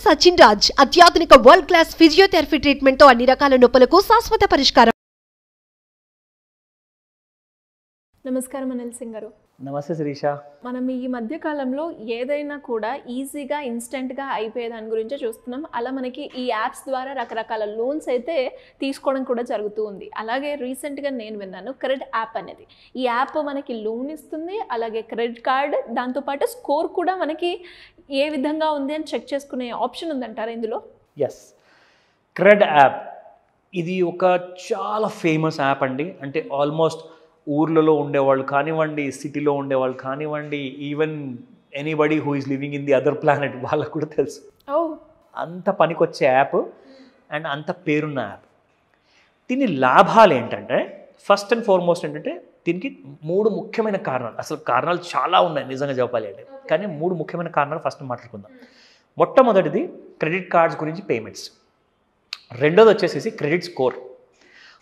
సచిన్ రాజ్ అత్యాధునిక world class physiotherapy treatment తో అన్ని రకాల నొప్పులకు శాశ్వత పరిష్కారం. నమస్కారం అనిల్ సింగ్ గారు. నమస్తే శిరీష. మనం ఈ మధ్య కాలంలో ఏదైనా కూడా ఈజీగా ఇన్స్టెంట్గా అయిపోయే దాని గురించే చూస్తున్నాం. అలా మనకి ఈ యాప్స్ ద్వారా రకరకాల లోన్స్ అయితే తీసుకోవడం కూడా జరుగుతూ ఉంది. అలాగే రీసెంట్గా నేను విన్నాను క్రెడిట్ యాప్ అనేది. ఈ యాప్ మనకి లోన్ ఇస్తుంది, అలాగే క్రెడిట్ కార్డ్, దాంతోపాటు స్కోర్ కూడా మనకి ఏ విధంగా ఉంది అని చెక్ చేసుకునే ఆప్షన్ ఉందంటారా ఇందులో? ఎస్, క్రెడ్ యాప్ ఇది ఒక చాలా ఫేమస్ యాప్ అండి. అంటే ఆల్మోస్ట్ ఊర్లలో ఉండేవాళ్ళు కానివ్వండి, సిటీలో ఉండేవాళ్ళు కానివ్వండి, even anybody who is living in the other planet వాళ్ళకు కూడా తెలుసు. అంత పనికొచ్చే యాప్ అండ్ అంత పేరున్న యాప్. దీని లాభాలు ఏంటంటే ఫస్ట్ అండ్ ఫార్మోస్ట్ ఏంటంటే దీనికి 3 ముఖ్యమైన కారణాలు. అసలు కారణాలు చాలా ఉన్నాయి నిజంగా చెప్పాలి అంటే, కానీ 3 ముఖ్యమైన కారణాలు ఫస్ట్ మాట్లాడుకుందాం. మొట్టమొదటిది క్రెడిట్ కార్డ్స్ గురించి పేమెంట్స్, రెండోది వచ్చేసేసి క్రెడిట్ స్కోర్,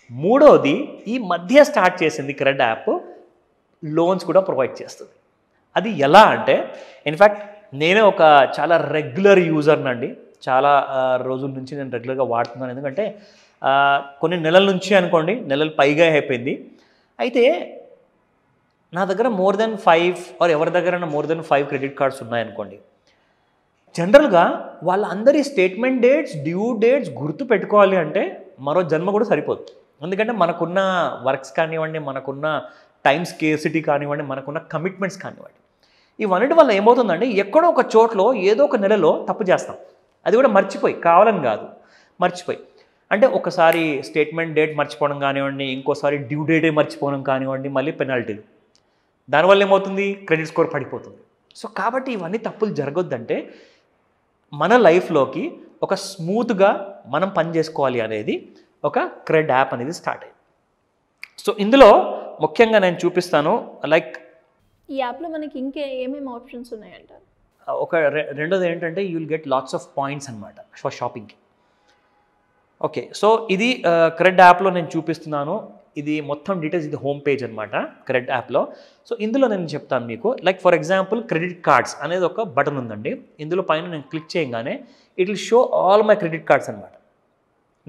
మూడోది ఈ మధ్య స్టార్ట్ చేసింది క్రెడిట్ యాప్ లోన్స్ కూడా ప్రొవైడ్ చేస్తుంది. అది ఎలా అంటే ఇన్ఫ్యాక్ట్ నేనే ఒక చాలా రెగ్యులర్ యూజర్నండి. చాలా రోజుల నుంచి నేను రెగ్యులర్గా వాడుతున్నాను. ఎందుకంటే కొన్ని నెలల నుంచి అనుకోండి, నెలలు పైగా అయిపోయింది. అయితే నా దగ్గర మోర్ దెన్ 5 ఆర్ ఎవరి దగ్గర మోర్ దెన్ 5 క్రెడిట్ కార్డ్స్ ఉన్నాయనుకోండి, జనరల్గా వాళ్ళందరి స్టేట్మెంట్ డేట్స్, డ్యూ డేట్స్ గుర్తు పెట్టుకోవాలి అంటే మరో జన్మ కూడా సరిపోదు. ఎందుకంటే మనకున్న వర్క్స్ కానివ్వండి, మనకున్న టైం స్కేర్సిటీ కానివ్వండి, మనకున్న కమిట్మెంట్స్ కానివ్వండి, ఇవన్నిటి వల్ల ఏమవుతుందంటే ఎక్కడో ఒక చోట్లో ఏదో ఒక నెలలో తప్పు చేస్తాం. అది కూడా మర్చిపోయి, కావాలని కాదు, మర్చిపోయి. అంటే ఒకసారి స్టేట్మెంట్ డేట్ మర్చిపోవడం కానివ్వండి, ఇంకోసారి డ్యూ డేటే మర్చిపోవడం కానివ్వండి, మళ్ళీ పెనాల్టీలు. దానివల్ల ఏమవుతుంది, క్రెడిట్ స్కోర్ పడిపోతుంది. సో కాబట్టి ఇవన్నీ తప్పులు జరగొద్దంటే మన లైఫ్లోకి ఒక స్మూత్గా మనం పని చేసుకోవాలి అనేది ఒక క్రెడ్ యాప్ అనేది స్టార్ట్ అయింది. సో ఇందులో ముఖ్యంగా నేను చూపిస్తాను. లైక్ ఈ యాప్లో మనకి ఇంకే ఏమేమి ఆప్షన్స్ ఉన్నాయంటారు? ఒక రెండోది ఏంటంటే you will get lots of points అనమాట ఫర్ షాపింగ్కి. ఓకే, సో ఇది క్రెడ్ యాప్లో నేను చూపిస్తున్నాను. ఇది మొత్తం డీటెయిల్స్, ఇది హోమ్ పేజ్ అనమాట క్రెడ్ యాప్లో. సో ఇందులో నేను చెప్తాను మీకు. Like for example credit cards అనేది ఒక బటన్ ఉందండి. ఇందులో పైన నేను క్లిక్ చేయగానే it will show all my credit cards అనమాట.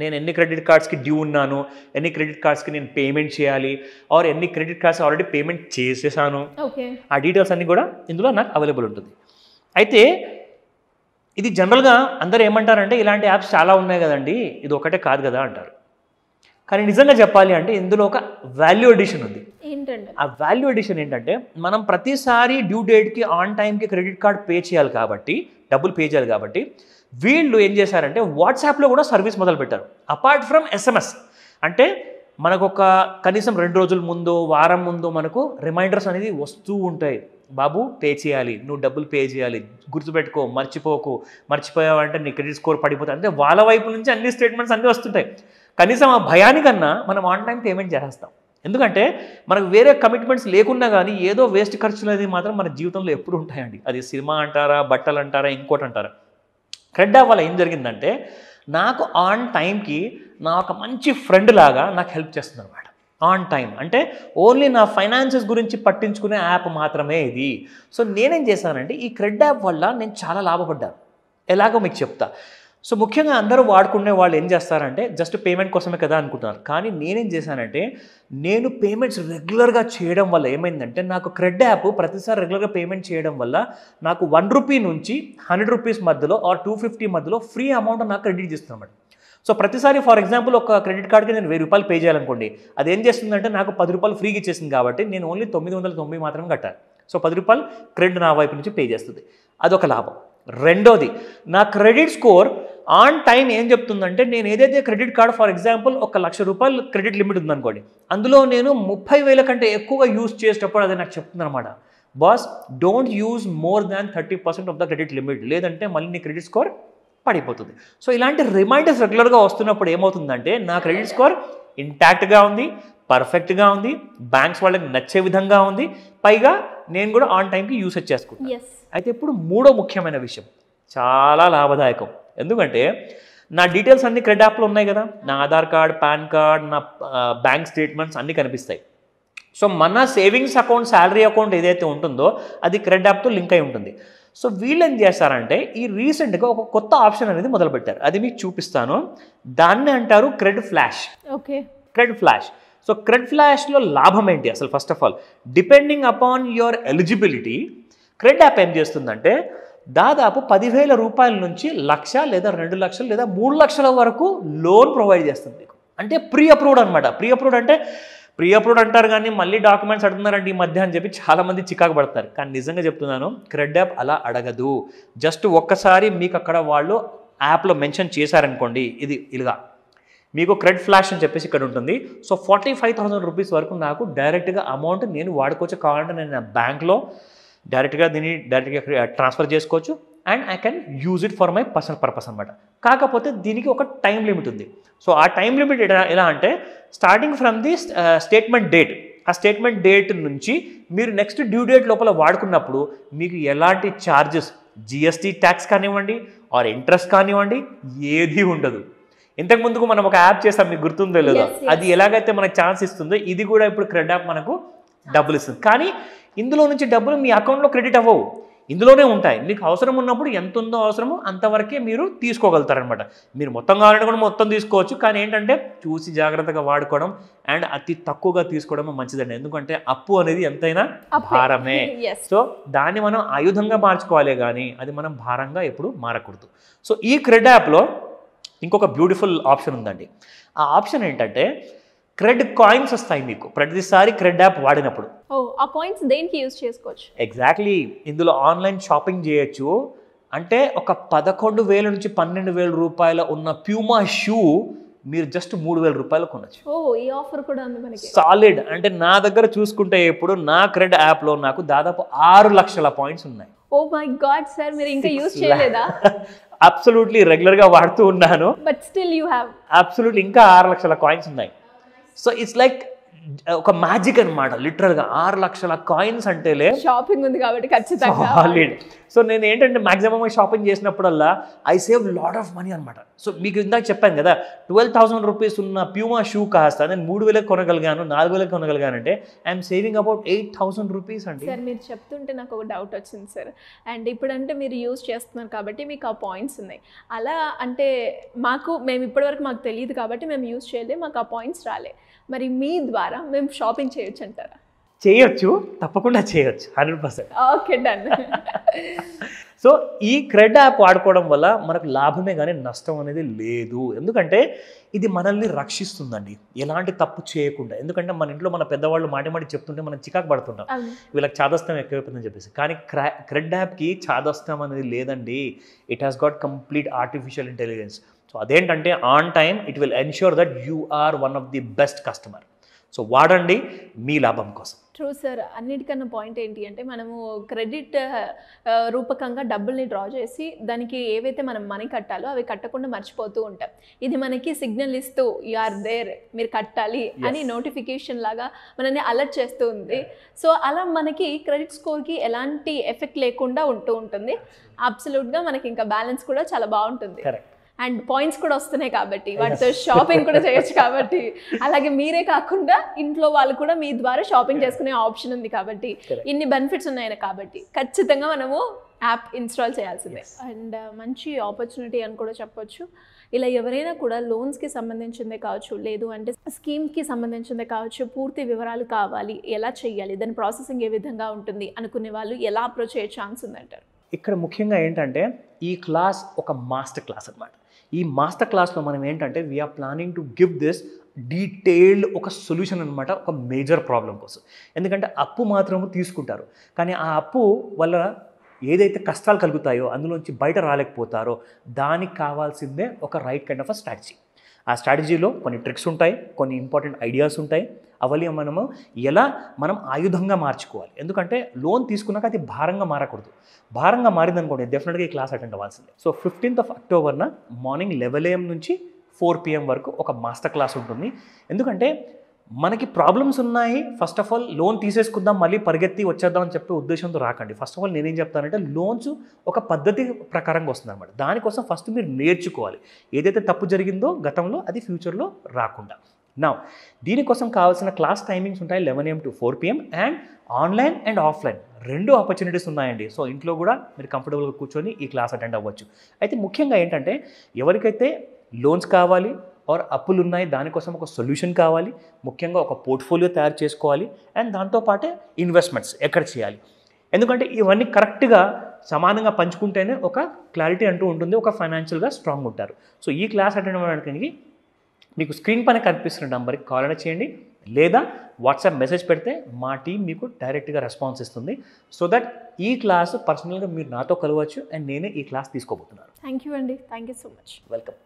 నేను ఎన్ని క్రెడిట్ కార్డ్స్కి డ్యూ ఉన్నాను, ఎన్ని క్రెడిట్ కార్డ్స్కి నేను పేమెంట్ చేయాలి, ఆర్ ఎన్ని క్రెడిట్ కార్డ్స్ ఆల్రెడీ పేమెంట్ చేసేసాను, ఆ డీటెయిల్స్ అన్నీ కూడా ఇందులో నాకు అవైలబుల్ ఉంటుంది. అయితే ఇది జనరల్గా అందరూ ఏమంటారంటే ఇలాంటి యాప్స్ చాలా ఉన్నాయి కదండి, ఇది ఒకటే కాదు కదా అంటారు. కానీ నిజంగా చెప్పాలి అంటే ఇందులో ఒక వాల్యూ ఎడిషన్ ఉంది. ఏంటంటే ఆ వాల్యూ ఎడిషన్ ఏంటంటే మనం ప్రతిసారి డ్యూ డేట్కి ఆన్ టైంకి క్రెడిట్ కార్డ్ పే చేయాలి కాబట్టి, డబ్బులు పే చేయాలి కాబట్టి వీళ్ళు ఏం చేశారంటే వాట్సాప్లో కూడా సర్వీస్ మొదలుపెట్టారు. అపార్ట్ ఫ్రమ్ SMS, అంటే మనకు ఒక కనీసం 2 రోజుల ముందు, వారం ముందు మనకు రిమైండర్స్ అనేది వస్తూ ఉంటాయి. బాబు పే చేయాలి, నువ్వు డబ్బులు పే చేయాలి, గుర్తుపెట్టుకో, మర్చిపోకు, మర్చిపోయావంటే నీ క్రెడిట్ స్కోర్ పడిపోతుంది. అంటే వాళ్ళ వైపు నుంచి అన్ని స్టేట్మెంట్స్ అన్నీ వస్తుంటాయి. కనీసం ఆ భయానికన్నా మనం ఆన్ టైం పేమెంట్ చేసేస్తాం. ఎందుకంటే మనకు వేరే కమిట్మెంట్స్ లేకున్నా కానీ ఏదో వేస్ట్ ఖర్చులు అనేది మాత్రం మన జీవితంలో ఎప్పుడు ఉంటాయండి. అది సినిమా అంటారా, బట్టలు అంటారా, ఇంకోటి అంటారా. క్రెడ్ యాప్ వల్ల ఏం జరిగిందంటే నాకు ఆన్ టైంకి నా ఒక మంచి ఫ్రెండ్ లాగా నాకు హెల్ప్ చేస్తుంది అనమాట. ఆన్ టైం అంటే ఓన్లీ నా ఫైనాన్సెస్ గురించి పట్టించుకునే యాప్ మాత్రమే ఇది. సో నేనేం చేశానంటే ఈ క్రెడ్ యాప్ వల్ల నేను చాలా లాభపడ్డాను. ఎలాగో మీకు చెప్తా. సో ముఖ్యంగా అందరూ వాడుకునే వాళ్ళు ఏం చేస్తారంటే జస్ట్ పేమెంట్ కోసమే కదా అనుకుంటున్నారు. కానీ నేనేం చేశానంటే నేను పేమెంట్స్ రెగ్యులర్గా చేయడం వల్ల ఏమైందంటే నాకు క్రెడ్ యాప్ ప్రతిసారి రెగ్యులర్గా పేమెంట్ చేయడం వల్ల నాకు 1 రూపీ నుంచి 100 రూపీస్ మధ్యలో ఆర్ 250 మధ్యలో ఫ్రీ అమౌంట్ నాకు క్రెడిట్ చేస్తున్నమాట. సో ప్రతిసారి ఫర్ ఎగ్జాంపుల్ ఒక క్రెడిట్ కార్డ్కి నేను 1000 రూపాయలు పే చేయాలనుకోండి, అది ఏం చేస్తుందంటే నాకు 10 రూపాయలు ఫ్రీగా ఇచ్చేసింది కాబట్టి నేను ఓన్లీ 990 మాత్రమే కట్టాలి. సో 10 రూపాయలు క్రెడిట్ నా వైపు నుంచి పే చేస్తుంది. అదొక లాభం. రెండోది, నా క్రెడిట్ స్కోర్ ఆన్ టైం ఏం చెప్తుందంటే నేను ఏదైతే క్రెడిట్ కార్డ్ ఫర్ ఎగ్జాంపుల్ 1,00,000 రూపాయలు క్రెడిట్ లిమిట్ ఉందనుకోండి, అందులో నేను 30,000 కంటే ఎక్కువగా యూజ్ చేసేటప్పుడు అది నాకు చెప్తుంది అనమాట. Boss, don't use more than 30% of the credit limit, లేదంటే మళ్ళీ నీ క్రెడిట్ స్కోర్ పడిపోతుంది. సో ఇలాంటి రిమైండర్స్ రెగ్యులర్గా వస్తున్నప్పుడు ఏమవుతుందంటే నా క్రెడిట్ స్కోర్ ఇంటాక్ట్గా ఉంది, పర్ఫెక్ట్గా ఉంది, బ్యాంక్స్ వాళ్ళకి నచ్చే విధంగా ఉంది, పైగా నేను కూడా ఆన్ టైంకి యూసేజ్ చేసుకుంటాను. అయితే ఇప్పుడు మూడో ముఖ్యమైన విషయం చాలా లాభదాయకం. ఎందుకంటే నా డీటెయిల్స్ అన్ని క్రెడిట్ యాప్లో ఉన్నాయి కదా, నా ఆధార్ కార్డ్, పాన్ కార్డ్, నా బ్యాంక్ స్టేట్మెంట్స్ అన్నీ కనిపిస్తాయి. సో మన సేవింగ్స్ అకౌంట్, శాలరీ అకౌంట్ ఏదైతే ఉంటుందో అది క్రెడిట్ యాప్తో లింక్ అయి ఉంటుంది. సో వీళ్ళు ఏం చేస్తారంటే ఈ రీసెంట్గా ఒక కొత్త ఆప్షన్ అనేది మొదలుపెట్టారు. అది మీకు చూపిస్తాను. దాన్ని అంటారు CRED flash. Okay, CRED flash. So CRED ఫ్లాష్లో లాభం ఏంటి అసలు? First of all, depending upon your eligibility, CRED app ఏం చేస్తుందంటే దాదాపు 10,000 రూపాయల నుంచి 1,00,000 లేదా 2,00,000 లేదా 3,00,000 వరకు లోన్ ప్రొవైడ్ చేస్తుంది మీకు. అంటే ప్రీ అప్రూవ్డ్ అనమాట. ప్రీ అప్రూవ్డ్ అంటే ప్రీ అప్రూవ్డ్ అంటారు కానీ మళ్ళీ డాక్యుమెంట్స్ అడుగుతున్నారండి ఈ మధ్య అని చెప్పి చాలామంది చికాకు పడతారు. కానీ నిజంగా చెప్తున్నాను, క్రెడ్ యాప్ అలా అడగదు. జస్ట్ ఒక్కసారి మీకు అక్కడ వాళ్ళు యాప్లో మెన్షన్ చేశారనుకోండి, ఇది ఇలాగా మీకు క్రెడ్ ఫ్లాష్ అని చెప్పేసి ఇక్కడ ఉంటుంది. సో 45,000 రూపీస్ వరకు నాకు డైరెక్ట్గా అమౌంట్ నేను వాడుకోవచ్చు. కావాలంటే నేను నా బ్యాంక్లో డైరెక్ట్గా ట్రాన్స్ఫర్ చేసుకోవచ్చు. And I can use it for my personal purpose అనమాట. కాకపోతే దీనికి ఒక టైం లిమిట్ ఉంది. సో ఆ టైం లిమిట్ ఎలా అంటే starting from the statement date. ఆ స్టేట్మెంట్ డేట్ నుంచి మీరు నెక్స్ట్ డ్యూ డేట్ లోపల వాడుకున్నప్పుడు మీకు ఎలాంటి ఛార్జెస్, జిఎస్టీ ట్యాక్స్ కానివ్వండి ఆర్ ఇంట్రెస్ట్ కానివ్వండి, ఏది ఉండదు. ఇంతకు ముందుకు మనం ఒక యాప్ చేస్తాం, మీకు గుర్తుందో లేదో, అది ఎలాగైతే మనకు ఛాన్స్ ఇస్తుందో ఇది కూడా ఇప్పుడు క్రెడ్ యాప్ మనకు డబ్బులు ఇస్తుంది. కానీ ఇందులో నుంచి డబ్బులు మీ అకౌంట్లో క్రెడిట్ అవ్వవు, ఇందులోనే ఉంటాయి. మీకు అవసరం ఉన్నప్పుడు ఎంత ఉందో అవసరమో అంతవరకే మీరు తీసుకోగలుగుతారనమాట. మీరు మొత్తం కావాలంటే కూడా మొత్తం తీసుకోవచ్చు. కానీ ఏంటంటే చూసి జాగ్రత్తగా వాడుకోవడం అండ్ అతి తక్కువగా తీసుకోవడం మంచిదండి. ఎందుకంటే అప్పు అనేది ఎంతైనా భారమే. సో దాన్ని మనం ఆయుధంగా మార్చుకోవాలి కానీ అది మనం భారంగా ఎప్పుడు మారకూడదు. సో ఈ క్రెడ్ యాప్లో ఇంకొక బ్యూటిఫుల్ ఆప్షన్ ఉందండి. ఆ ఆప్షన్ ఏంటంటే క్రెడ్ కాయిన్స్ వస్తాయి మీకు ప్రతిసారి క్రెడ్ యాప్ వాడినప్పుడు. ఆ కాయిన్స్ దేనికి యూజ్ చేసుకోవచ్చు? ఎగ్జాక్ట్లీ, ఇందులో ఆన్లైన్ షాపింగ్ చేయొచ్చు. అంటే ఒక 11,000 నుంచి 12,000 రూపాయల ఉన్న ప్యూమా షూ మీరు జస్ట్ 3,000 రూపాయలు కొనొచ్చు. ఈ ఆఫర్ కూడా ఉంది మనకి. సాలిడ్. అంటే నా దగ్గర చూసుకుంటే ఇప్పుడు నా క్రెడ్ యాప్లో నాకు దాదాపు 6 లక్షల పాయింట్స్ ఉన్నాయి. ఓ మై గాడ్ సార్, మీరు ఇంకా యూజ్ చేయలేదా? అబ్సల్యూట్లీ రెగ్యులర్గా వాడుతూ ఉన్నాను. But still you have. Absolutely ఇంకా 6 లక్షల కాయిన్స్ ఉన్నాయి. సో ఇట్స్ లైక్ ఒక మ్యాజిక్ అనమాట. లిటరల్గా 6 లక్షల కాయిన్స్ అంటేలే షాపింగ్ ఉంది కాబట్టి ఖచ్చితంగా. సో నేను ఏంటంటే మాక్సిమం షాపింగ్ చేసినప్పుడల్లా I save lot of money అనమాట. సో మీకు ఇందాక చెప్పాను కదా, 12,000 రూపీస్ ఉన్న ప్యూమా షూ కాస్త నేను 3,000 కొనగలిగాను, 4,000 కొనగలిగానంటే ఐఎమ్ సేవింగ్ అబౌట్ 8,000 రూపీస్ అండి. సార్ మీరు చెప్తుంటే నాకు ఒక డౌట్ వచ్చింది సార్. అండ్ ఇప్పుడంటే మీరు యూజ్ చేస్తున్నారు కాబట్టి మీకు ఆ పాయింట్స్ ఉన్నాయి. అలా అంటే మేము ఇప్పటివరకు మాకు తెలియదు కాబట్టి మేము యూజ్ చేయలే, మాకు ఆ పాయింట్స్ రాలే. మరి మీ ద్వారా మేము షాపింగ్ చేయొచ్చు అంటారా? చేయొచ్చు, తప్పకుండా చేయొచ్చు, 100%. Okay, done. సో ఈ క్రెడ్ యాప్ వాడుకోవడం వల్ల మనకు లాభమే కానీ నష్టం అనేది లేదు. ఎందుకంటే ఇది మనల్ని రక్షిస్తుందండి ఎలాంటి తప్పు చేయకుండా. ఎందుకంటే మన ఇంట్లో మన పెద్దవాళ్ళు మాటి చెప్తుంటే మనం చికాకు పడుతుంటాం, వీళ్ళకి చాదస్తం ఎక్కువైపోతుందని చెప్పేసి. కానీ క్రెడ్ యాప్కి చాదస్తం అనేది లేదండి. It has got complete artificial intelligence. So అదేంటంటే on time it will ensure that you are one of the best customer. So వాడండి మీ లాభం కోసం. True sir. అన్నిటికన్నా పాయింట్ ఏంటి అంటే మనము క్రెడిట్ రూపకంగా డబ్బుల్ని డ్రా చేసి దానికి ఏవైతే మనం మనీ కట్టాలో అవి కట్టకుండా మర్చిపోతూ ఉంటాం. ఇది మనకి సిగ్నల్ ఇస్తూ యు ఆర్ దేర్, మీరు కట్టాలి అని నోటిఫికేషన్ లాగా మనల్ని అలర్ట్ చేస్తూ ఉంది. సో అలా మనకి క్రెడిట్ స్కోర్కి ఎలాంటి ఎఫెక్ట్ లేకుండా ఉంటూ ఉంటుంది. అబ్సల్యూట్గా మనకి ఇంకా బ్యాలెన్స్ కూడా చాలా బాగుంటుంది. అండ్ పాయింట్స్ కూడా వస్తున్నాయి కాబట్టి వాటితో షాపింగ్ కూడా చేయొచ్చు కాబట్టి, అలాగే మీరే కాకుండా ఇంట్లో వాళ్ళు కూడా మీ ద్వారా షాపింగ్ చేసుకునే ఆప్షన్ ఉంది కాబట్టి, ఇన్ని బెనిఫిట్స్ ఉన్నాయి కాబట్టి ఖచ్చితంగా మనము యాప్ ఇన్స్టాల్ చేయాల్సిందే. అండ్ మంచి ఆపర్చునిటీ అని కూడా చెప్పొచ్చు. ఇలా ఎవరైనా కూడా లోన్స్కి సంబంధించిందే కావచ్చు, లేదు అంటే స్కీమ్కి సంబంధించిందే కావచ్చు, పూర్తి వివరాలు కావాలి, ఎలా చేయాలి, దాని ప్రాసెసింగ్ ఏ విధంగా ఉంటుంది అనుకునే వాళ్ళు ఎలా అప్రోచ్ అయ్యే ఛాన్స్ ఉందంటారు? ఇక్కడ ముఖ్యంగా ఏంటంటే ఈ క్లాస్ ఒక మాస్టర్ క్లాస్ అనమాట. ఈ మాస్టర్ క్లాస్లో మనం ఏంటంటే we are planning to give this detailed ఒక సొల్యూషన్ అనమాట, ఒక మేజర్ ప్రాబ్లం కోసం. ఎందుకంటే అప్పు మాత్రము తీసుకుంటారు, కానీ ఆ అప్పు వల్ల ఏదైతే కష్టాలు కలుగుతాయో అందులోంచి బయట రాలేకపోతారో దానికి కావాల్సిందే ఒక right kind of a strategy. ఆ స్ట్రాటజీలో కొన్ని ట్రిక్స్ ఉంటాయి, కొన్ని ఇంపార్టెంట్ ఐడియాస్ ఉంటాయి. అవన్నీ మనం ఆయుధంగా మార్చుకోవాలి. ఎందుకంటే లోన్ తీసుకున్నాక అది భారంగా మారకూడదు. భారంగా మారిందనుకోండి డెఫినెట్గా ఈ క్లాస్ అటెండ్ అవ్వాల్సిందే. సో 15th అక్టోబర్న మార్నింగ్ 11 AM నుంచి 4 PM వరకు ఒక మాస్టర్ క్లాస్ ఉంటుంది. ఎందుకంటే మనకి ప్రాబ్లమ్స్ ఉన్నాయి. ఫస్ట్ ఆఫ్ ఆల్ లోన్ తీసేసుకుందాం మళ్ళీ పరిగెత్తి వచ్చేద్దాం అని చెప్పే ఉద్దేశంతో రాకండి. ఫస్ట్ ఆఫ్ ఆల్ నేనేం చెప్తానంటే లోన్స్ ఒక పద్ధతి ప్రకారంగా వస్తుంది అనమాట. దానికోసం ఫస్ట్ మీరు నేర్చుకోవాలి. ఏదైతే తప్పు జరిగిందో గతంలో అది ఫ్యూచర్లో రాకుండా. నా దీనికోసం కావాల్సిన క్లాస్ టైమింగ్స్ ఉంటాయి 11 AM to 4 PM and online and offline 2 opportunities ఉన్నాయండి. సో ఇంట్లో కూడా మీరు కంఫర్టబుల్గా కూర్చొని ఈ క్లాస్ అటెండ్ అవ్వచ్చు. అయితే ముఖ్యంగా ఏంటంటే ఎవరికైతే లోన్స్ కావాలి ఆర్ అప్పులు ఉన్నాయి దానికోసం ఒక సొల్యూషన్ కావాలి, ముఖ్యంగా ఒక పోర్ట్ఫోలియో తయారు చేసుకోవాలి అండ్ దాంతోపాటే ఇన్వెస్ట్మెంట్స్ ఎక్కడ చేయాలి, ఎందుకంటే ఇవన్నీ కరెక్ట్గా సమానంగా పంచుకుంటేనే ఒక క్లారిటీ అంటూ ఉంటుంది, ఒక ఫైనాన్షియల్గా స్ట్రాంగ్ ఉంటారు. సో ఈ క్లాస్ అటెండ్ అవ్వడానికి మీకు స్క్రీన్ పైన కనిపిస్తున్న నెంబర్కి కాల్ అయినా చేయండి లేదా వాట్సాప్ మెసేజ్ పెడితే మా టీం మీకు డైరెక్ట్గా రెస్పాన్స్ ఇస్తుంది. సో దట్ ఈ క్లాస్ పర్సనల్గా మీరు నాతో కలవచ్చు అండ్ నేనే ఈ క్లాస్ తీసుకోబోతున్నాను. థ్యాంక్ యూ అండి, thank you so much. Welcome.